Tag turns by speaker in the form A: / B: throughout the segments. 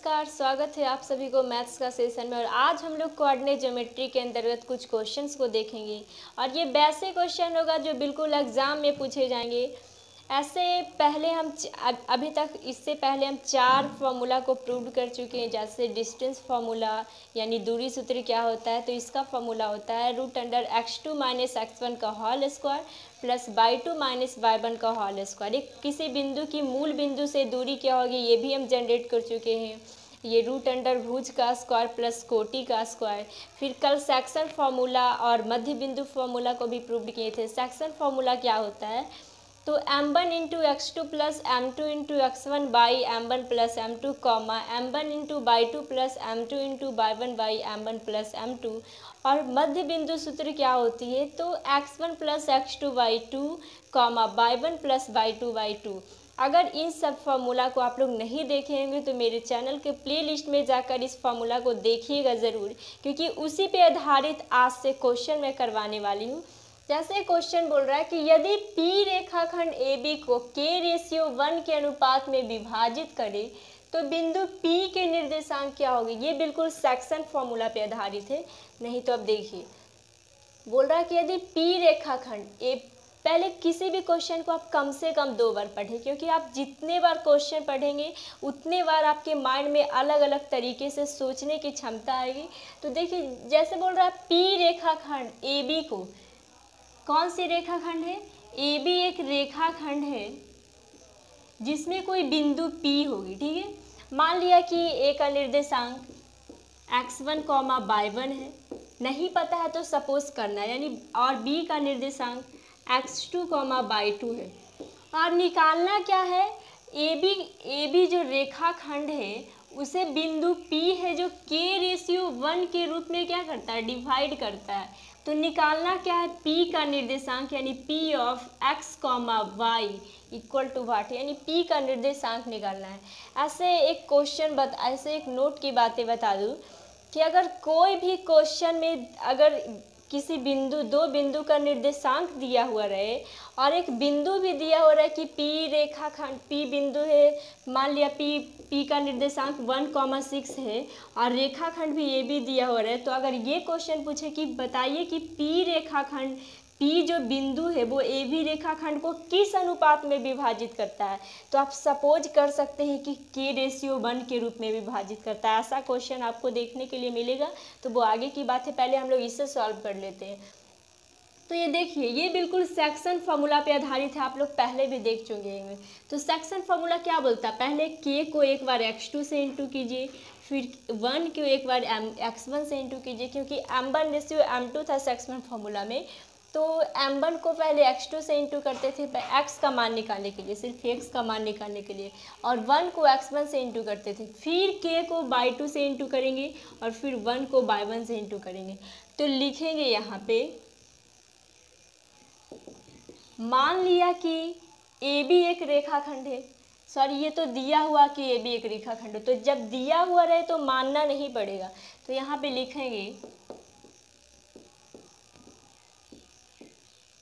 A: नमस्कार, स्वागत है आप सभी को मैथ्स का सेशन में। और आज हम लोग कोऑर्डिनेट ज्योमेट्री के अंतर्गत कुछ क्वेश्चंस को देखेंगे और ये वैसे क्वेश्चन होगा जो बिल्कुल एग्जाम में पूछे जाएंगे। ऐसे पहले हम अभी तक इससे पहले हम 4 फार्मूला को प्रूव कर चुके हैं, जैसे डिस्टेंस फार्मूला यानी दूरी सूत्र क्या होता है, तो इसका फार्मूला होता है √x2 - x1 का whole square plus y2 - y1 का होल स्क्वायर। एक किसी बिंदु की मूल बिंदु से दूरी क्या होगी ये भी हम जनरेट कर चुके हैं। ये √भुज का स्क्वायर प्लस कोटि का स्क्वायर। फिर कल सेक्शन फार्मूला और मध्य बिंदु फार्मूला को भी प्रूव किए थे। सेक्शन फार्मूला क्या होता है, तो m1 × x2 plus m2 × x1 by m1 plus m2 comma m1 × y2 plus m2 × y1 by m1 plus m2। और मध्य बिंदु सूत्र क्या होती है, तो x1 plus x2 y2 comma y1 plus y2 y2। अगर इन सब फार्मूला को आप लोग नहीं देखे होंगे तो मेरे चैनल के प्लेलिस्ट में जाकर इस फार्मूला को देखिएगा ज़रूर, क्योंकि उसी पे आधारित आज से क्वेश्चन मैं करवाने वाली हूँ। जैसे क्वेश्चन बोल रहा है कि यदि P रेखाखंड AB को K/1 के अनुपात में विभाजित करे तो बिंदु P के निर्देशांक क्या होगी। ये बिल्कुल सेक्शन फॉर्मूला पे आधारित है। नहीं तो अब देखिए, बोल रहा है कि यदि P रेखाखंड ए, पहले किसी भी क्वेश्चन को आप कम से कम 2 बार पढ़ें, क्योंकि आप जितने बार क्वेश्चन पढ़ेंगे उतने बार आपके माइंड में अलग अलग तरीके से सोचने की क्षमता आएगी। तो देखिए, जैसे बोल रहा है P रेखाखंड AB को, कौन सी रेखाखंड है, AB एक रेखाखंड है जिसमें कोई बिंदु P होगी। ठीक है, मान लिया कि A का निर्देशांक x1, y1 है, नहीं पता है तो सपोज करना है, यानी और B का निर्देशांक x2, y2 है। और निकालना क्या है, AB जो रेखाखंड है उसे बिंदु P है जो K/1 के रूप में क्या करता है, डिवाइड करता है। तो निकालना क्या है, P का निर्देशांक यानी P of x, y equal to what, यानी P का निर्देशांक निकालना है। ऐसे एक नोट की बातें बता दूँ कि अगर कोई भी क्वेश्चन में अगर किसी दो बिंदु का निर्देशांक दिया हुआ रहे और एक बिंदु भी दिया हो रहा है कि P रेखाखंड P बिंदु है, मान लिया P का निर्देशांक 1,6 है और रेखाखंड भी ये भी दिया हो रहा है, तो अगर ये क्वेश्चन पूछे कि बताइए कि P रेखाखंड P जो बिंदु है वो AB रेखाखंड को किस अनुपात में विभाजित करता है, तो आप सपोज कर सकते हैं कि K/1 के रूप में विभाजित करता है। ऐसा क्वेश्चन आपको देखने के लिए मिलेगा, तो वो आगे की बात है, पहले हम लोग इसे सॉल्व कर लेते हैं। तो ये देखिए, ये बिल्कुल सेक्शन फार्मूला पे आधारित है, आप लोग पहले भी देख चुके हैं। तो सेक्शन फार्मूला क्या बोलता है, पहले K को एक बार x2 से इंटू कीजिए, फिर 1 को एक बार x1 से इंटू कीजिए, क्योंकि m1/m2 था सेक्शन फार्मूला में। तो m1 को पहले x2 से इंटू करते थे x का मान निकालने के लिए, सिर्फ x का मान निकालने के लिए, और 1 को x1 से इंटू करते थे। फिर k को y2 से इंटू करेंगे और फिर 1 को y1 से इंटू करेंगे। तो लिखेंगे यहाँ पे, मान लिया कि AB एक रेखाखंड है, सॉरी ये तो दिया हुआ कि AB एक रेखाखंड है, तो जब दिया हुआ रहे तो मानना नहीं पड़ेगा। तो यहाँ पे लिखेंगे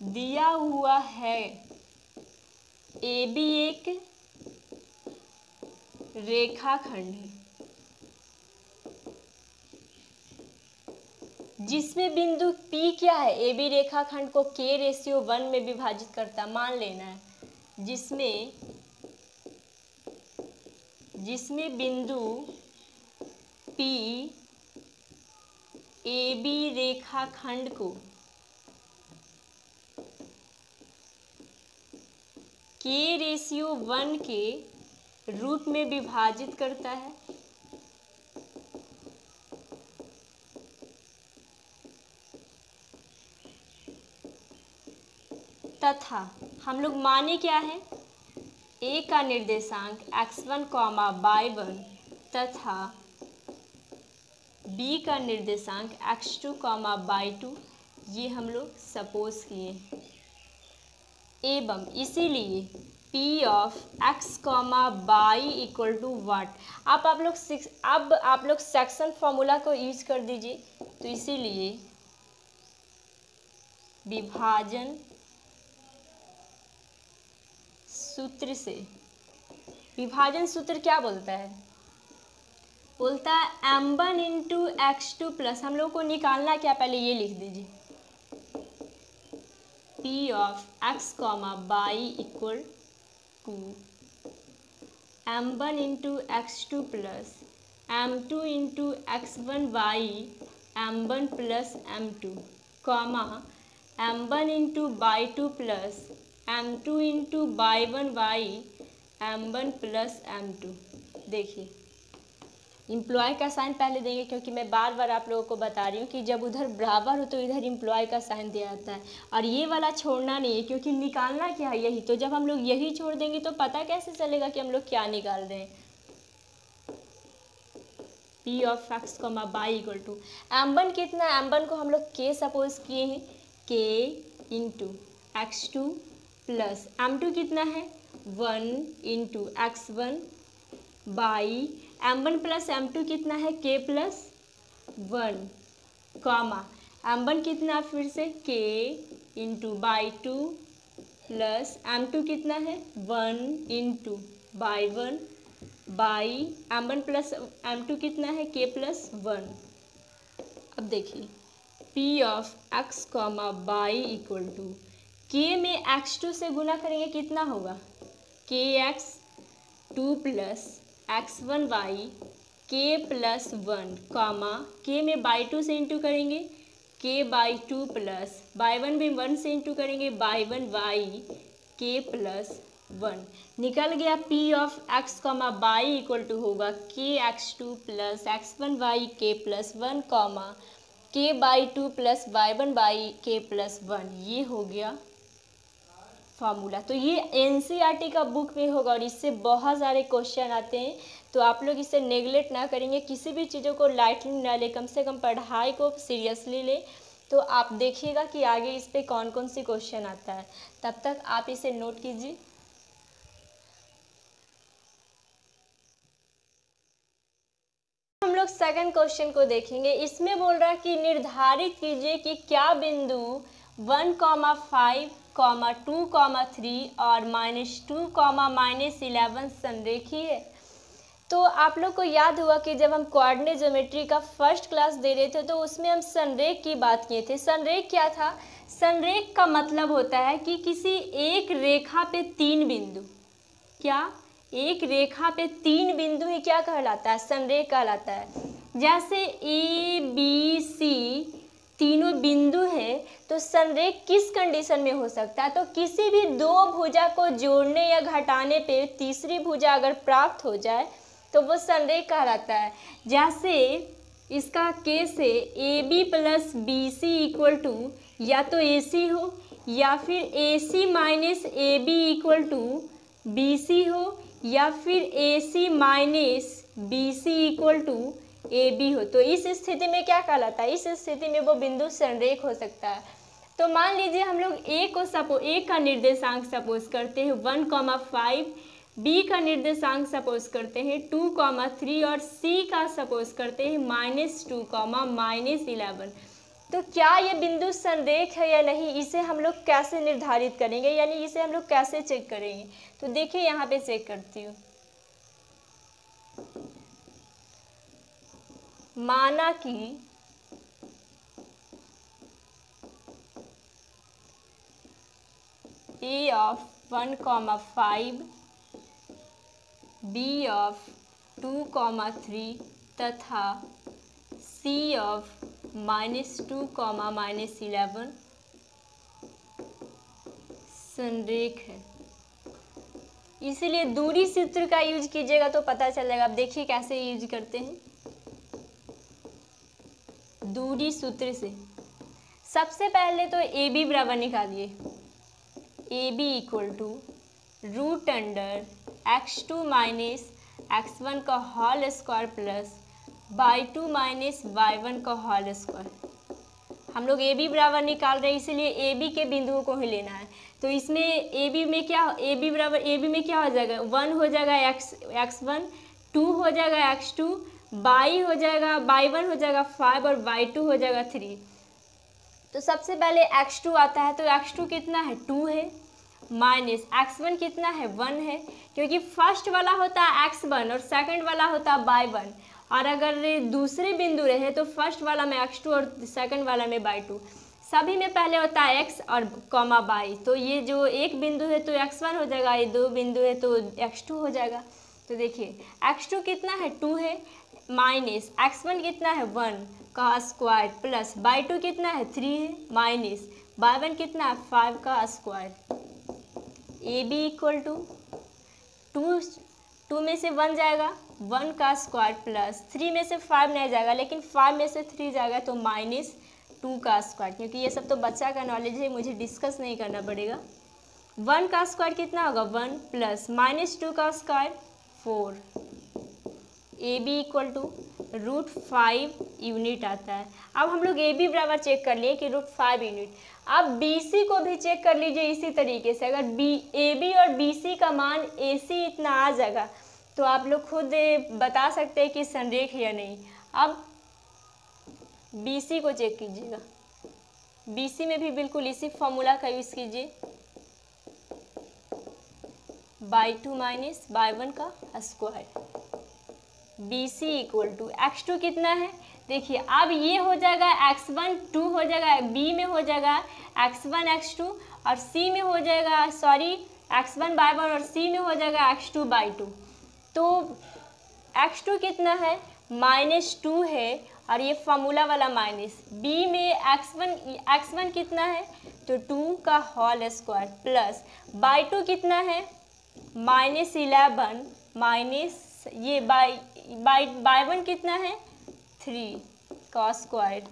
A: दिया हुआ है AB एक रेखाखंड है जिसमें बिंदु P क्या है, AB रेखाखंड को K/1 में विभाजित करता, मान लेना है, जिसमें बिंदु P AB रेखाखंड को K/1 के रूप में विभाजित करता है, तथा हम लोग माने क्या है, A का निर्देशांक x1, y1 तथा B का निर्देशांक x2, y2, ये हम लोग सपोज किए। एवं इसीलिए P of x, y equal to what. अब आप लोग सेक्शन फॉर्मूला को यूज कर दीजिए। तो इसीलिए विभाजन सूत्र से, विभाजन सूत्र क्या बोलता है, बोलता है m1 इंटू x2 प्लस, हम लोग को निकालना क्या, पहले ये लिख दीजिए, p of x comma by equal to m1 into x2 plus m2 into x1 Y m1 plus m2 comma m1 into by two plus m2 into by one Y m1 plus m2। देखिए employee का sign पहले देंगे, क्योंकि मैं बार बार आप लोगों को बता रही हूँ कि जब उधर बराबर हो तो इधर इम्प्लॉय का साइन दिया जाता है, और ये वाला छोड़ना नहीं है, क्योंकि निकालना क्या है यही। तो जब हम लोग यही छोड़ देंगे तो पता कैसे चलेगा कि हम लोग क्या निकाल रहे हैं। p of x comma by equal to m1 कितना है, m1 को हम लोग k सपोज किए हैं, k into x2 plus m2 कितना है 1 into x1 by m1 plus m2 कितना है k प्लस 1 कॉमा m1 कितना फिर से k into by two plus m2 कितना है 1 into by one by m1 plus m2 कितना है k प्लस 1। अब देखिए p of x comma by equal to k में x2 से गुना करेंगे कितना होगा kx2 plus x1 Y k plus 1 comma k में बाई टू से इंटू करेंगे k by two plus by one में 1 से इंटू करेंगे by one Y k plus 1। निकल गया p of x comma by equal to होगा kx2 plus x1 Y k plus 1 comma k by two plus by one Y k plus 1। ये हो गया formula. तो ये एनसीईआरटी का बुक में होगा और इससे बहुत सारे क्वेश्चन आते हैं, तो आप लोग इसे नेगलेक्ट ना करेंगे, किसी भी चीज़ों को लाइटली ना ले, कम से कम पढ़ाई को सीरियसली ले। तो आप देखिएगा कि आगे इस पे कौन कौन सी क्वेश्चन आता है, तब तक आप इसे नोट कीजिए। हम लोग सेकंड क्वेश्चन को देखेंगे। इसमें बोल रहा है कि निर्धारित कीजिए कि क्या बिंदु 1,5, 2, 3 और -2, -11 संरेखीय है। तो आप लोग को याद हुआ कि जब हम कोऑर्डिनेट ज्योमेट्री का फर्स्ट क्लास दे रहे थे तो उसमें हम संरेख की बात किए थे। संरेख क्या था? संरेख का मतलब होता है कि किसी एक रेखा पे तीन बिंदु, क्या एक रेखा पे तीन बिंदु ही क्या कहलाता है? संरेख कहलाता है। जैसे ए बी सी तीनों बिंदु है तो संरेख किस कंडीशन में हो सकता है? तो किसी भी दो भुजा को जोड़ने या घटाने पे तीसरी भुजा अगर प्राप्त हो जाए तो वो संरेख कहलाता है। जैसे इसका केस है A B plus B C equal to या तो ए सी हो या फिर A C minus A B equal to B C हो या फिर A C minus B C equal to A B हो। तो इस स्थिति में क्या कहलाता है? इस स्थिति में वो बिंदु संरेख हो सकता है। तो मान लीजिए हम लोग ए का निर्देशांक सपोज करते हैं 1,5, बी का निर्देशांक सपोज करते हैं 2,3 और सी का सपोज करते हैं -2, -11। तो क्या ये बिंदु संरेख है या नहीं, इसे हम लोग कैसे निर्धारित करेंगे, यानी इसे हम लोग कैसे चेक करेंगे? तो देखिए यहाँ पे चेक करती हूँ। माना कि ए ऑफ 1,5, बी ऑफ 2,3 तथा सी ऑफ -2, -11 संरेख है। इसीलिए दूरी सूत्र का यूज कीजिएगा तो पता चलेगा। अब देखिए कैसे यूज करते हैं दूरी सूत्र से। सबसे पहले तो ए बी बराबर निकालिए, A B equal to √x2 minus x1 का whole square plus y2 minus y1 का होल स्क्वायर। हम लोग ए बी बराबर निकाल रहे हैं, इसीलिए ए बी के बिंदुओं को ही लेना है। तो इसमें ए बी में क्या हो जाएगा? 1 हो जाएगा x1, 2 हो जाएगा x2, y हो जाएगा y1 हो जाएगा 5 और y2 हो जाएगा 3। तो सबसे पहले x2 आता है, तो x2 कितना है? 2 है, माइनस x1 कितना है? 1 है, क्योंकि फर्स्ट वाला होता है x1 और सेकंड वाला होता है y1 और अगर दूसरे बिंदु रहे तो फर्स्ट वाला में x2 और सेकंड वाला में y2। सभी में पहले होता है x और कॉमा y, तो ये जो एक बिंदु है तो x1 हो जाएगा, ये दो बिंदु है तो x2 हो जाएगा। तो देखिए x2 कितना है 2 है, माइनस x1 कितना है 1 का स्क्वायर, प्लस y2 कितना है 3 है, माइनस y1 कितना है 5 का square. A B equal to 2 में से 1 जाएगा 1 का स्क्वायर, प्लस 3 में से 5 नहीं जाएगा लेकिन 5 में से 3 जाएगा तो -2 का स्क्वायर, क्योंकि ये सब तो बच्चा का नॉलेज है, मुझे डिस्कस नहीं करना पड़ेगा। 1 का स्क्वायर कितना होगा 1 प्लस -2 का square 4। A B equal to √5 unit आता है। अब हम लोग ए बी बराबर चेक कर लिए कि √5 यूनिट। अब बी सी को भी चेक कर लीजिए इसी तरीके से। अगर ए बी और बी सी का मान ए सी इतना आ जाएगा तो आप लोग खुद बता सकते हैं कि संरेख है या नहीं। अब बी सी को चेक कीजिएगा, बी सी में भी बिल्कुल इसी फॉर्मूला का यूज़ कीजिए, y2 माइनस y1 का square. B C equal to x2 कितना है, देखिए अब ये हो जाएगा x1 2 हो जाएगा, b में हो जाएगा x1 x2 और c में हो जाएगा x1 y1 और c में हो जाएगा x2 y2। तो x2 कितना है -2 है और ये फार्मूला वाला माइनस, b में x1 कितना है तो 2 का होल स्क्वायर, प्लस y2 कितना है -11 माइनस ये y1 कितना है 3 का square.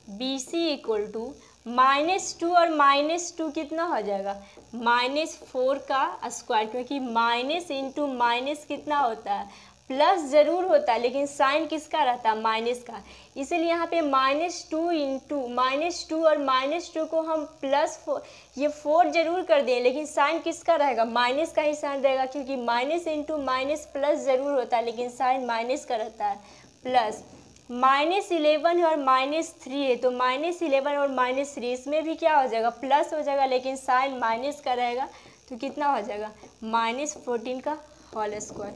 A: B C equal to -2 और -2 कितना हो जाएगा -4 का स्क्वायर, क्योंकि माइनस इंटू माइनस कितना होता है प्लस ज़रूर होता है, लेकिन साइन किसका रहता है माइनस का, इसीलिए यहाँ पे -2 इंटू -2 और -2 को हम +4 ये 4 जरूर कर दें, लेकिन साइन किसका रहेगा माइनस का ही साइन रहेगा, क्योंकि माइनस इंटू माइनस प्लस ज़रूर होता है लेकिन साइन माइनस का रहता है। प्लस -11 है और -3 है तो -11 और -3 इसमें भी क्या हो जाएगा प्लस हो जाएगा, लेकिन साइन माइनस का रहेगा तो कितना हो जाएगा -14 का whole square.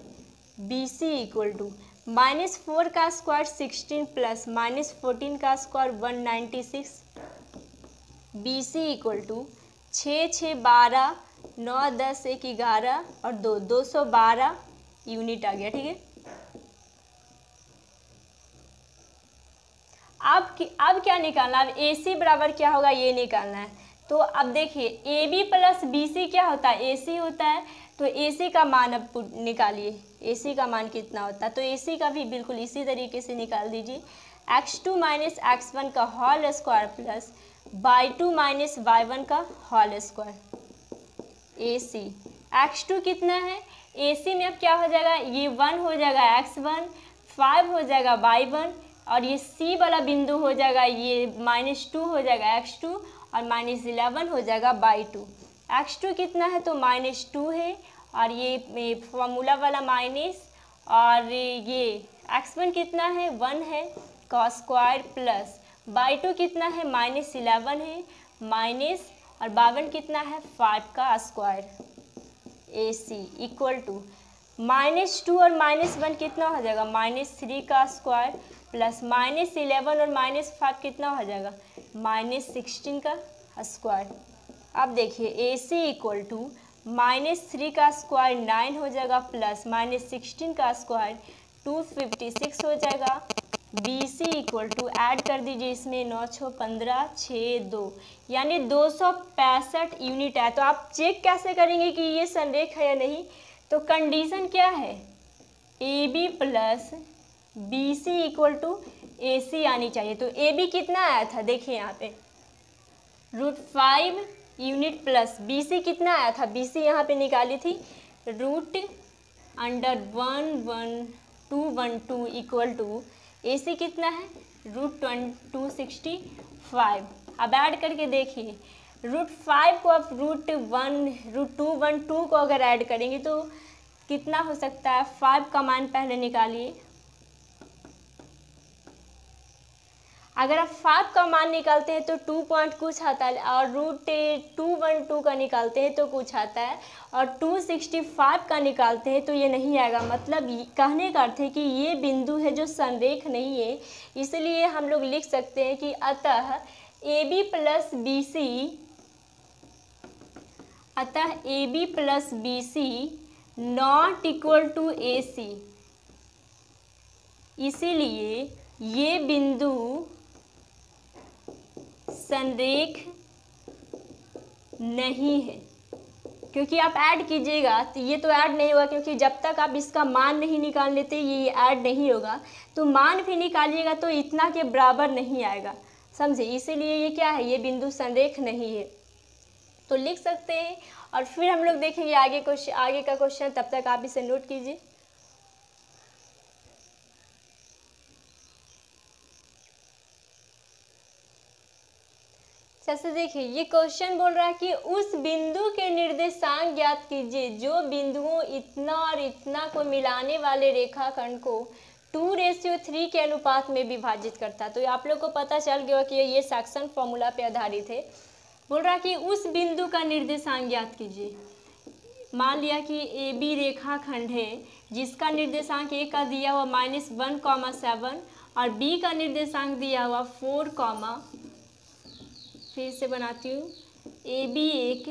A: B C equal to -4 का स्क्वायर 16 प्लस -14 का square 196। B C equal to 6 6 12 9 10 1 11 और 212 यूनिट आ गया। ठीक है, अब क्या निकालना, अब ए सी बराबर क्या होगा ये निकालना है। तो अब देखिए A B plus B C क्या होता है ए सी होता है, तो ए सी का मान अब निकालिए, ए सी का मान कितना होता है, तो ए सी का भी बिल्कुल इसी तरीके से निकाल दीजिए। x2 माइनस x1 का whole square plus y2 minus y1 का whole square. A C x2 कितना है, ए सी में अब क्या हो जाएगा ये 1 हो जाएगा x1, 5 हो जाएगा y1 और ये c वाला बिंदु हो जाएगा ये -2 हो जाएगा x2 और -11 हो जाएगा y2। x2 कितना है तो -2 है और ये फॉर्मूला वाला माइनस, और ये x1 कितना है 1 है का स्क्वायर प्लस y2 कितना है -11 है माइनस और y1 कितना है 5 का square. A C equal to -2 और -1 कितना हो जाएगा -3 का स्क्वायर प्लस -11 और -5 कितना हो जाएगा -16 का स्क्वायर। अब देखिए ए सी इक्वल टू -3 का स्क्वायर 9 हो जाएगा प्लस -16 का स्क्वायर 256 हो जाएगा। B C equal to add कर दीजिए इसमें 9 6 15 6 2 यानी 265 यूनिट है। तो आप चेक कैसे करेंगे कि ये संरेख है या नहीं, तो कंडीशन क्या है A B plus B C equal to A C आनी चाहिए। तो ए बी कितना आया था देखिए यहाँ पे √5 यूनिट प्लस बी सी कितना आया था, बी सी यहाँ पे निकाली थी √11212 इक्वल टू ए सी कितना है √265। अब ऐड करके देखिए √5 को अब √212 को अगर ऐड करेंगे तो कितना हो सकता है, 5 का मान पहले निकालिए। अगर आप 5 का मान निकालते हैं तो 2 पॉइंट कुछ आता है, और √212 का निकालते हैं तो कुछ आता है, और 265 का निकालते हैं तो ये नहीं आएगा। मतलब कहने का अर्थ है कि ये बिंदु है जो संरेख नहीं है, इसलिए हम लोग लिख सकते हैं कि अतः AB plus BC not equal to AC, इसीलिए ये बिंदु संरेख नहीं है। क्योंकि आप ऐड कीजिएगा तो ये तो ऐड नहीं होगा, क्योंकि जब तक आप इसका मान नहीं निकाल लेते ये ऐड नहीं होगा। तो मान भी निकालिएगा तो इतना के बराबर नहीं आएगा, समझे, इसीलिए ये क्या है, ये बिंदु संरेख नहीं है। तो लिख सकते हैं, और फिर हम लोग देखेंगे आगे का क्वेश्चन, तब तक आप इसे नोट कीजिए। जैसे देखिए ये क्वेश्चन बोल रहा है कि उस बिंदु के निर्देशांक ज्ञात कीजिए जो बिंदुओं इतना और इतना को मिलाने वाले रेखाखंड को 2:3 के अनुपात में विभाजित करता है। तो आप लोग को पता चल गया कि ये सेक्शन फॉर्मूला पे आधारित है। बोल रहा कि उस बिंदु का निर्देशांक ज्ञात कीजिए। मान लिया कि AB रेखाखंड है जिसका निर्देशांक A का दिया हुआ -1,7 और B का निर्देशांक दिया हुआ 4, फिर से बनाती हूँ। AB एक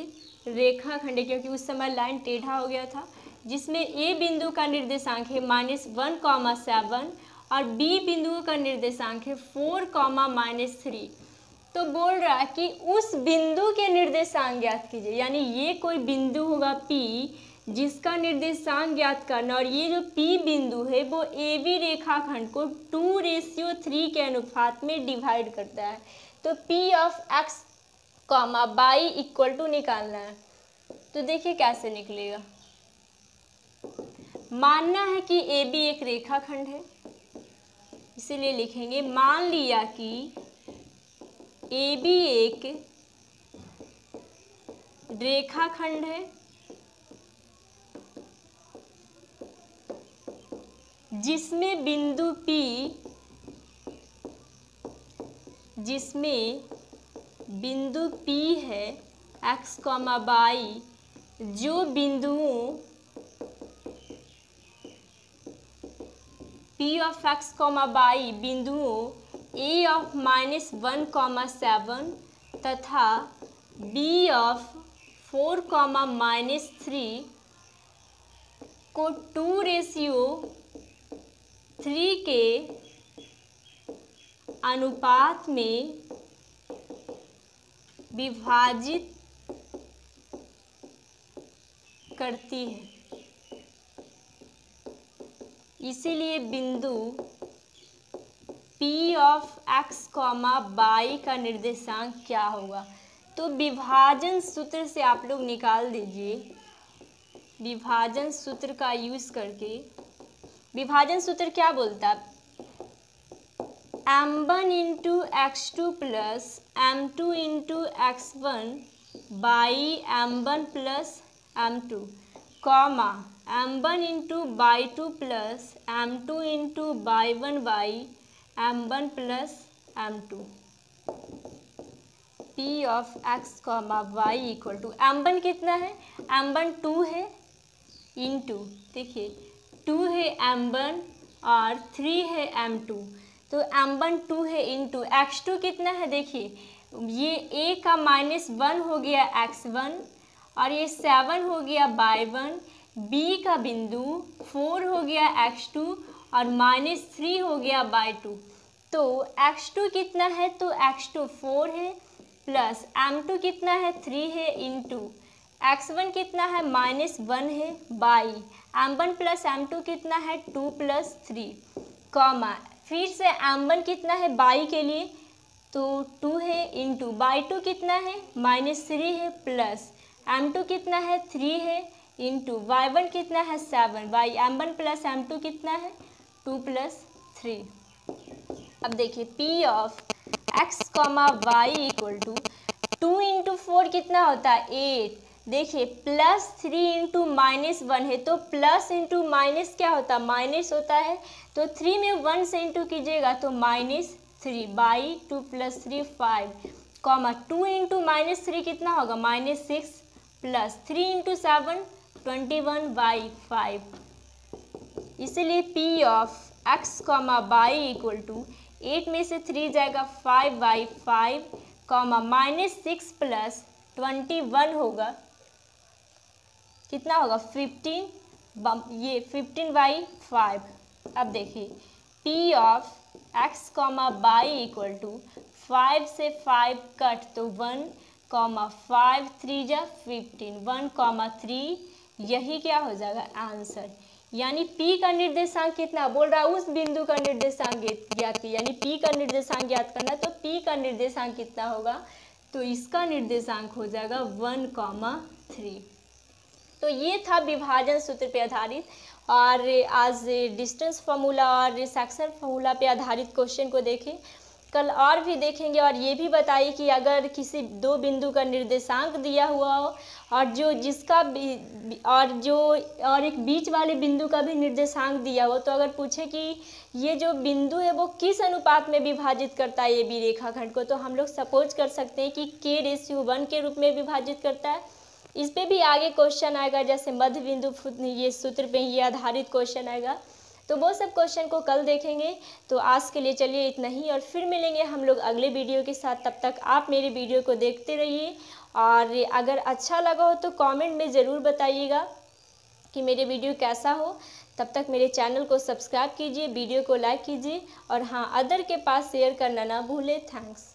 A: रेखाखंड है, क्योंकि उस समय लाइन टेढ़ा हो गया था, जिसमें A बिंदु का निर्देशांक है -1,7 और B बिंदु का निर्देशांक है 4, -3। तो बोल रहा है कि उस बिंदु के निर्देशांक ज्ञात कीजिए, यानी ये कोई बिंदु होगा P जिसका निर्देशांक ज्ञात करना, और ये जो P बिंदु है वो AB रेखाखंड को 2:3 के अनुपात में डिवाइड करता है। तो P of x, y equal to निकालना है। तो देखिए कैसे निकलेगा। मानना है कि AB एक रेखाखंड है, इसीलिए लिखेंगे मान लिया कि AB एक रेखाखंड है जिसमें बिंदु P, है x, y, जो बिंदुओं P ऑफ x, y बिंदुओं A ऑफ -1,7 तथा B ऑफ 4, को 2:3 के अनुपात में विभाजित करती है। इसीलिए बिंदु P ऑफ x, y का निर्देशांक क्या होगा। तो विभाजन सूत्र से आप लोग निकाल दीजिए। विभाजन सूत्र का यूज करके, विभाजन सूत्र क्या बोलता है, m1 into x2 plus m2 into x1 by m1 plus m2, comma m1 into y2 plus m2 into y1 by m1 plus m2। P of x, y equal to m1 कितना है, m1 2 है, into देखिए 2 है m1 और 3 है m2, तो m1 2 है, into x2 कितना है, देखिए ये A का -1 हो गया x1 और ये 7 हो गया y1, B का बिंदु 4 हो गया x2 और -3 हो गया y2। तो x2 कितना है, तो x2 4 है, प्लस m2 कितना है 3 है, इंटू x1 कितना है -1 है, बाई m1 प्लस m2 कितना है 2 प्लस 3, कॉमा फिर से m1 कितना है बाई के लिए तो 2 है, इंटू y2 कितना है -3 है, प्लस m2 कितना है 3 है, इंटू y1 कितना है 7, बाई m1 प्लस m2 कितना है 2 प्लस 3। अब देखिए P of x, y equal to 2 into 4 कितना होता है 8। देखिए +3 इंटू -1 है, तो प्लस इंटू माइनस क्या होता है, माइनस होता है। तो 3 में 1 से इंटू कीजिएगा तो -3 3 बाई 2 + 3 5 कॉमा 2 इंटू -3 कितना होगा -6 प्लस 3 इंटू 7 21/5। इसलिए P of x comma by equal to 8 में से 3 जाएगा 5/5 कॉमा -6 प्लस 21 होगा कितना होगा 15 ये 15/5। अब देखिए P of x comma by equal to 5 से 5 कट तो 1 कॉमा 5 3 जा 15 1,3 यही क्या हो जाएगा आंसर। यानी P का निर्देशांक कितना बोल रहा है उस बिंदु का निर्देशांक ज्ञात की, यानी P का निर्देशांक ज्ञात करना तो P का निर्देशांक कितना होगा तो इसका निर्देशांक हो जाएगा 1,3। तो ये था विभाजन सूत्र पे आधारित, और आज डिस्टेंस फार्मूला और सेक्शन फार्मूला पे आधारित क्वेश्चन को देखें। कल और भी देखेंगे और ये भी बताइए कि अगर किसी दो बिंदु का निर्देशांक दिया हुआ हो और और एक बीच वाले बिंदु का भी निर्देशांक दिया हो, तो अगर पूछे कि ये जो बिंदु है वो किस अनुपात में विभाजित करता है ये भी रेखाखंड को, तो हम लोग सपोज कर सकते हैं कि k/1 के रूप में विभाजित करता है। इस पे भी आगे क्वेश्चन आएगा, जैसे मध्य बिंदु ये सूत्र पे ही आधारित क्वेश्चन आएगा, तो वो सब क्वेश्चन को कल देखेंगे। तो आज के लिए चलिए इतना ही, और फिर मिलेंगे हम लोग अगले वीडियो के साथ। तब तक आप मेरे वीडियो को देखते रहिए, और अगर अच्छा लगा हो तो कमेंट में ज़रूर बताइएगा कि मेरे वीडियो कैसा हो। तब तक मेरे चैनल को सब्सक्राइब कीजिए, वीडियो को लाइक कीजिए, और हाँ अदर के पास शेयर करना ना भूलें। थैंक्स।